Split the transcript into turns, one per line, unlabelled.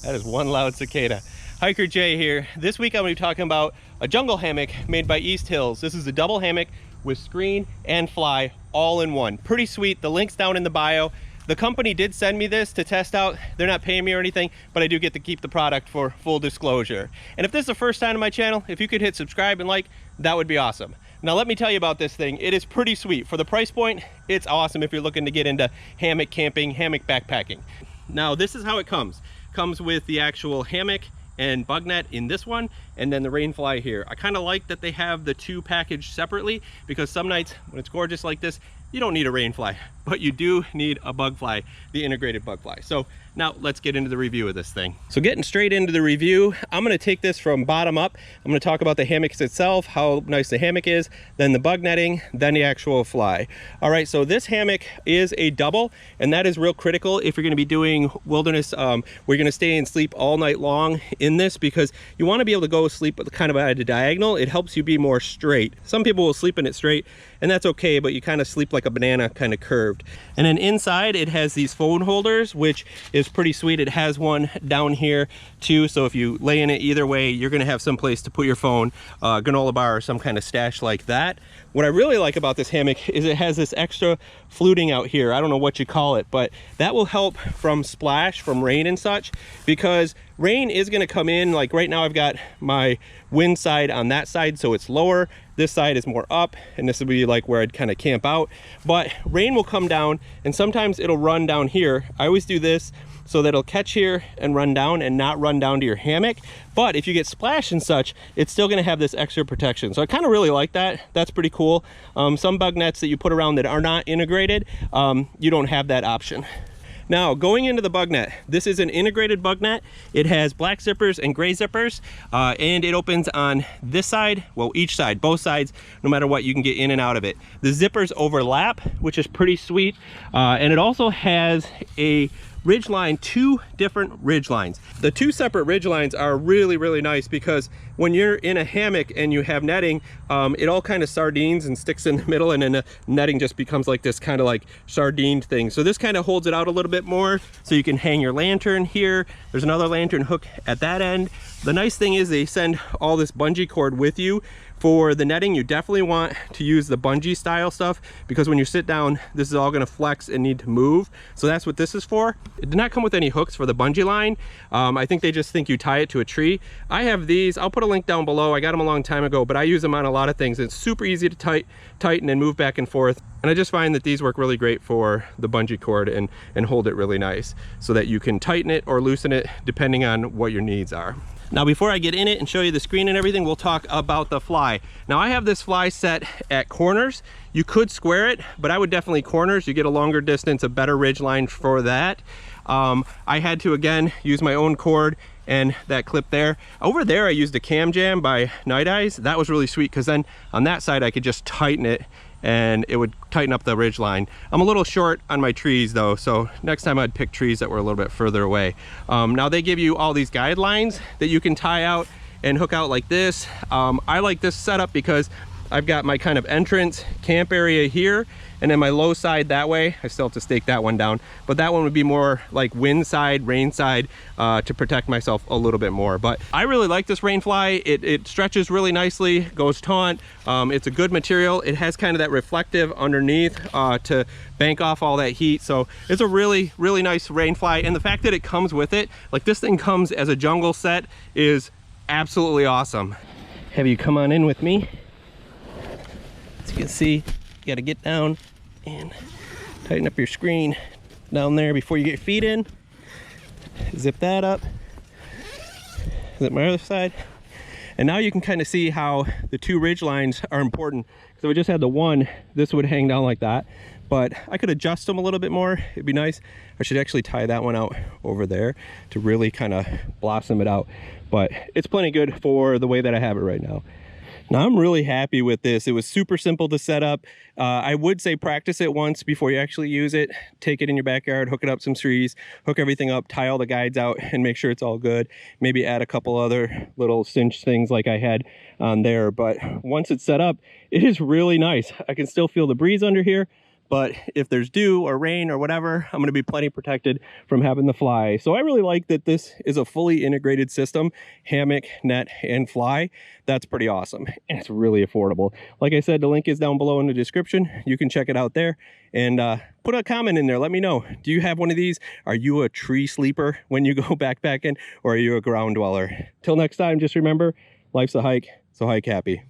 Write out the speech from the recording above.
That is one loud cicada. Hiker Jay here. This week I'm going to be talking about a jungle hammock made by Easthills. This is a double hammock with screen and fly all in one. Pretty sweet. The link's down in the bio. The company did send me this to test out. They're not paying me or anything, but I do get to keep the product for full disclosure. And if this is the first time on my channel, if you could hit subscribe and like, that would be awesome. Now let me tell you about this thing. It is pretty sweet. For the price point, it's awesome if you're looking to get into hammock camping, hammock backpacking. Now this is how it comes. Comes with the actual hammock and bug net in this one, and then the rain fly here. I kind of like that they have the two packaged separately, because some nights when it's gorgeous like this, you don't need a rain fly, but you do need a bug fly, the integrated bug fly. So now let's get into the review of this thing. So getting straight into the review, I'm going to take this from bottom up. I'm going to talk about the hammocks itself, how nice the hammock is, then the bug netting, then the actual fly. All right, so this hammock is a double, and that is real critical if you're going to be doing wilderness. We're going to stay and sleep all night long in this, because you want to be able to go sleep kind of at a diagonal. It helps you be more straight. Some people will sleep in it straight, and that's okay, but you kind of sleep like a banana, kind of curved. And then inside it has these phone holders, which is pretty sweet. It has one down here too, so if you lay in it either way, you're going to have some place to put your phone, granola bar or some kind of stash like that. What I really like about this hammock is it has this extra fluting out here. I don't know what you call it, but that will help from splash, from rain and such, because rain is going to come in. Like right now I've got my wind side on that side, so it's lower. This side is more up, and this will be like where I'd kind of camp out. But rain will come down, and sometimes it'll run down here. I always do this so that it'll catch here and run down, and not run down to your hammock. But if you get splashed and such, it's still going to have this extra protection. So I kind of really like that. That's pretty cool. Some bug nets that you put around that are not integrated, you don't have that option. Now, going into the bug net, this is an integrated bug net. It has black zippers and gray zippers, and it opens on this side, well, each side, both sides, no matter what, you can get in and out of it. The zippers overlap, which is pretty sweet, and it also has a ridge line, two different ridge lines. The two separate ridge lines are really, really nice, because when you're in a hammock and you have netting, it all kind of sardines and sticks in the middle, and then the netting just becomes like this kind of like sardine thing. So this kind of holds it out a little bit more, so you can hang your lantern here. There's another lantern hook at that end. The nice thing is they send all this bungee cord with you. For the netting, you definitely want to use the bungee style stuff, because when you sit down, this is all going to flex and need to move. So that's what this is for. It did not come with any hooks for the bungee line. I think they just think you tie it to a tree. I have these. I'll put a link down below. I got them a long time ago, but I use them on a lot of things. It's super easy to tighten and move back and forth. And I just find that these work really great for the bungee cord and hold it really nice, so that you can tighten it or loosen it depending on what your needs are. Now, before I get in it and show you the screen and everything, we'll talk about the fly. Now, I have this fly set at corners. You could square it, but I would definitely corners. You get a longer distance, a better ridge line for that. I had to, again, use my own cord and that clip there. Over there, I used a Cam Jam by Night Eyes. That was really sweet, because then on that side, I could just tighten it and it would tighten up the ridge line. I'm a little short on my trees though, so next time I'd pick trees that were a little bit further away. Now they give you all these guidelines that you can tie out and hook out like this. I like this setup because I've got my kind of entrance camp area here, and then my low side that way. I still have to stake that one down, but that one would be more like wind side, rain side, to protect myself a little bit more. But I really like this rain fly. It stretches really nicely, goes taut. It's a good material. It has kind of that reflective underneath to bank off all that heat. So it's a really, really nice rain fly. And the fact that it comes with it, like this thing comes as a jungle set, is absolutely awesome. Have you come on in with me? As you can see, you got to get down and tighten up your screen down there before you get your feet in. Zip that up. Zip my other side. And now you can kind of see how the two ridge lines are important. So if I just had the one, this would hang down like that. But I could adjust them a little bit more. It'd be nice. I should actually tie that one out over there to really kind of blossom it out. But it's plenty good for the way that I have it right now. Now I'm really happy with this. It was super simple to set up. I would say practice it once before you actually use it. Take it in your backyard, hook it up some trees, hook everything up, tie all the guides out, and make sure it's all good. Maybe add a couple other little cinch things like I had on there. But once it's set up, it is really nice. I can still feel the breeze under here. but if there's dew or rain or whatever, I'm going to be plenty protected from having the fly. So I really like that this is a fully integrated system, hammock, net, and fly. That's pretty awesome, and it's really affordable. Like I said, the link is down below in the description. You can check it out there, and put a comment in there. Let me know. Do you have one of these? Are you a tree sleeper when you go backpacking, or are you a ground dweller? Till next time, just remember, life's a hike, so hike happy.